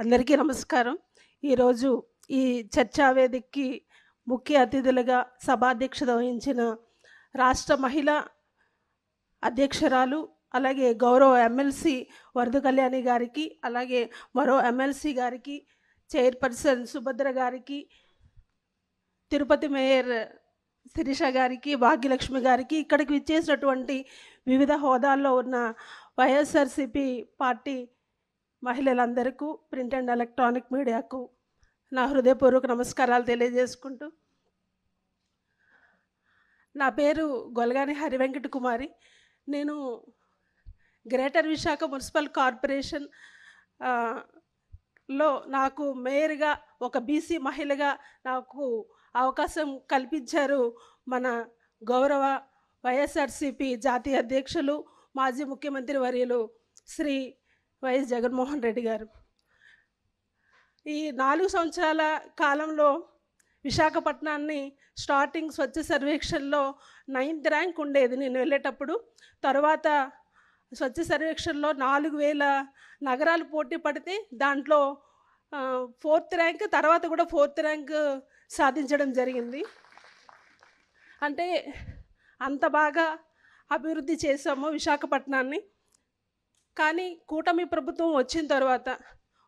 అందరికీ నమస్కారం. ఈరోజు ఈ చర్చా వేదికకి ముఖ్య అతిథులుగా సభాధ్యక్షత వహించిన రాష్ట్ర మహిళా అధ్యక్షురాలు, అలాగే గౌరవ ఎమ్మెల్సీ వరద కళ్యాణి గారికి, అలాగే మరో ఎమ్మెల్సీ గారికి, చైర్పర్సన్ సుభద్ర గారికి, తిరుపతి మేయర్ శిరీష గారికి, భాగ్యలక్ష్మి గారికి, ఇక్కడికి విచ్చేసినటువంటి వివిధ హోదాల్లో ఉన్న వైఎస్ఆర్సీపీ పార్టీ మహిళలందరికీ, ప్రింట్ అండ్ ఎలక్ట్రానిక్ మీడియాకు నా హృదయపూర్వక నమస్కారాలు తెలియజేసుకుంటూ, నా పేరు గొలగాని హరివెంకట కుమారి. నేను గ్రేటర్ విశాఖ మున్సిపల్ కార్పొరేషన్ లో నాకు మేయర్గా ఒక బీసీ మహిళగా నాకు అవకాశం కల్పించారు మన గౌరవ వైఎస్ఆర్సీపీ జాతీయ అధ్యక్షులు, మాజీ ముఖ్యమంత్రి వర్యులు శ్రీ వైఎస్ జగన్మోహన్ రెడ్డి గారు. ఈ 4 సంవత్సరాల కాలంలో విశాఖపట్నాన్ని స్టార్టింగ్ స్వచ్ఛ సర్వేక్షణలో 9th ర్యాంక్ ఉండేది నేను వెళ్ళేటప్పుడు. తర్వాత స్వచ్ఛ సర్వేక్షణలో 4000 నగరాలు పోటీ పడితే దాంట్లో 4th ర్యాంక్, తర్వాత కూడా 4th ర్యాంక్ సాధించడం జరిగింది. అంటే అంత బాగా అభివృద్ధి చేసాము విశాఖపట్నాన్ని. కానీ కూటమి ప్రభుత్వం వచ్చిన తర్వాత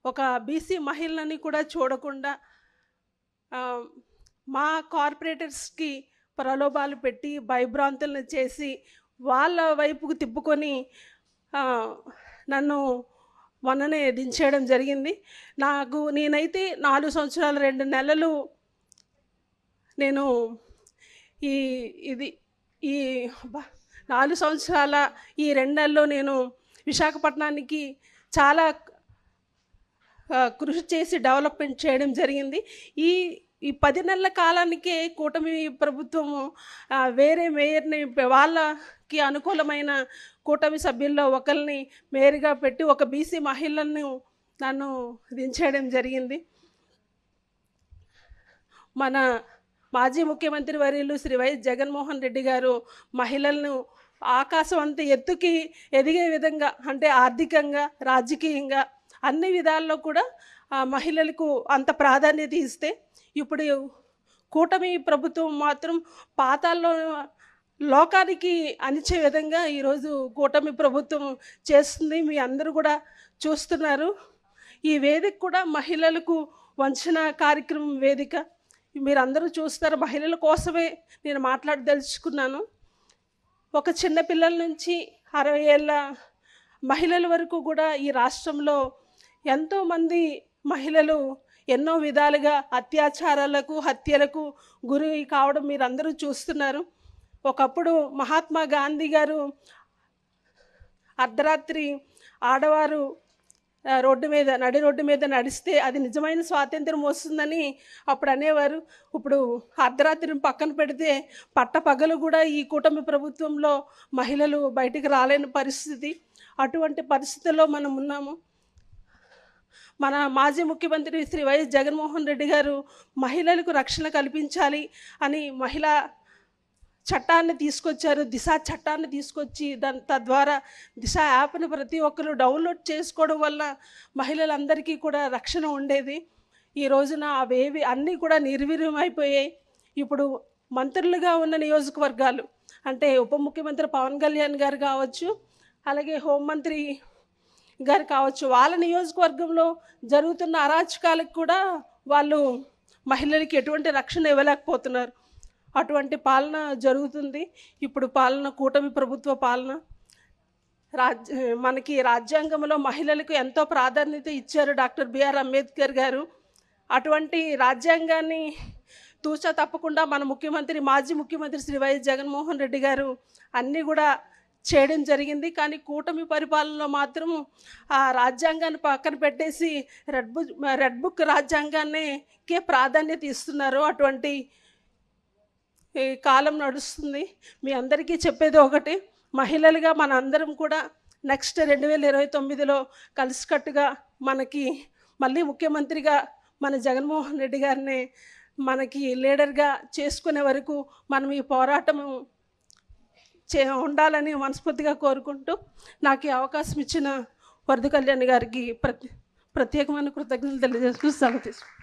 ఒక బీసీ మహిళలని కూడా చూడకుండా మా కార్పొరేటర్స్కి ప్రలోభాలు పెట్టి భయభ్రాంతులను చేసి వాళ్ళ వైపుకు తిప్పుకొని నన్ను మొన్ననే దించేయడం జరిగింది. నేనైతే 4 సంవత్సరాలు 2 నెలలు నేను ఈ 4 సంవత్సరాల ఈ 2 నెలల్లో నేను విశాఖపట్నానికి చాలా కృషి చేసి డెవలప్మెంట్ చేయడం జరిగింది. ఈ 10 నెలల కాలానికే కూటమి ప్రభుత్వము వేరే మేయర్ని, వాళ్ళకి అనుకూలమైన కూటమి సభ్యుల్లో ఒకరిని మేయర్గా పెట్టి ఒక బీసీ మహిళలను నన్ను దించేయడం జరిగింది. మన మాజీ ముఖ్యమంత్రి వర్యులు శ్రీ వైఎస్ జగన్మోహన్ రెడ్డి గారు మహిళలను ఆకాశం అంత ఎత్తుకి ఎదిగే విధంగా, అంటే ఆర్థికంగా, రాజకీయంగా అన్ని విధాల్లో కూడా మహిళలకు అంత ప్రాధాన్యత ఇస్తే, ఇప్పుడు కూటమి ప్రభుత్వం మాత్రం పాతాల్లో లోకానికి అనిచే విధంగా ఈరోజు కూటమి ప్రభుత్వం చేస్తుంది. మీ అందరూ కూడా చూస్తున్నారు. ఈ వేదిక కూడా మహిళలకు వంచన కార్యక్రమం వేదిక. మీరందరూ చూస్తారు. మహిళల కోసమే నేను మాట్లాడదలుచుకున్నాను. ఒక చిన్న పిల్లల నుంచి 60 ఏళ్ళ మహిళల వరకు కూడా ఈ రాష్ట్రంలో ఎంతోమంది మహిళలు ఎన్నో విధాలుగా అత్యాచారాలకు, హత్యలకు గురి కావడం మీరందరూ చూస్తున్నారు. ఒకప్పుడు మహాత్మా గాంధీ గారు అర్ధరాత్రి ఆడవారు నడి రోడ్డు మీద నడిస్తే అది నిజమైన స్వాతంత్రం వస్తుందని అప్పుడు అనేవారు. ఇప్పుడు అర్ధరాత్రిని పక్కన పెడితే పట్టపగలు కూడా ఈ కూటమి ప్రభుత్వంలో మహిళలు బయటికి రాలేని పరిస్థితి. అటువంటి పరిస్థితుల్లో మనం ఉన్నాము. మన మాజీ ముఖ్యమంత్రి శ్రీ వైఎస్ జగన్మోహన్ రెడ్డి గారు మహిళలకు రక్షణ కల్పించాలి అని మహిళా చట్టాన్ని తీసుకొచ్చారు. దిశ చట్టాన్ని తీసుకొచ్చి తద్వారా దిశ యాప్ని ప్రతి ఒక్కరు డౌన్లోడ్ చేసుకోవడం వల్ల మహిళలందరికీ కూడా రక్షణ ఉండేది. ఈ రోజున అవేవి అన్నీ కూడా నిర్వీర్యమైపోయాయి. ఇప్పుడు మంత్రులుగా ఉన్న నియోజకవర్గాలు, అంటే ఉప ముఖ్యమంత్రి పవన్ కళ్యాణ్ గారు కావచ్చు, అలాగే హోంమంత్రి గారు కావచ్చు, వాళ్ళ నియోజకవర్గంలో జరుగుతున్న అరాచకాలకు కూడా వాళ్ళు మహిళలకి ఎటువంటి రక్షణ ఇవ్వలేకపోతున్నారు. అటువంటి పాలన జరుగుతుంది. ఇప్పుడు కూటమి ప్రభుత్వ పాలన. మనకి రాజ్యాంగంలో మహిళలకు ఎంతో ప్రాధాన్యత ఇచ్చారు డాక్టర్ బిఆర్ అంబేద్కర్ గారు. అటువంటి రాజ్యాంగాన్ని తూచా తప్పకుండా మన మాజీ ముఖ్యమంత్రి శ్రీ వైఎస్ జగన్మోహన్ రెడ్డి గారు అన్నీ కూడా చేయడం జరిగింది. కానీ కూటమి పరిపాలనలో మాత్రం ఆ రాజ్యాంగాన్ని పక్కన పెట్టేసి రెడ్ బుక్ రాజ్యాంగాన్నికే ప్రాధాన్యత ఇస్తున్నారు. అటువంటి కాలం నడుస్తుంది. మీ అందరికీ చెప్పేది ఒకటి, మహిళలుగా మన అందరం కూడా నెక్స్ట్ 2029లో కలిసికట్టుగా మనకి మళ్ళీ ముఖ్యమంత్రిగా మన జగన్మోహన్ రెడ్డి గారిని మనకి లీడర్గా చేసుకునే వరకు మనం ఈ పోరాటం ఉండాలని మనస్ఫూర్తిగా కోరుకుంటూ నాకు ఈ అవకాశం ఇచ్చిన వరద కళ్యాణి గారికి ప్రత్యేకమైన కృతజ్ఞతలు తెలియజేస్తూ సెలవు తీసుకుంటాను.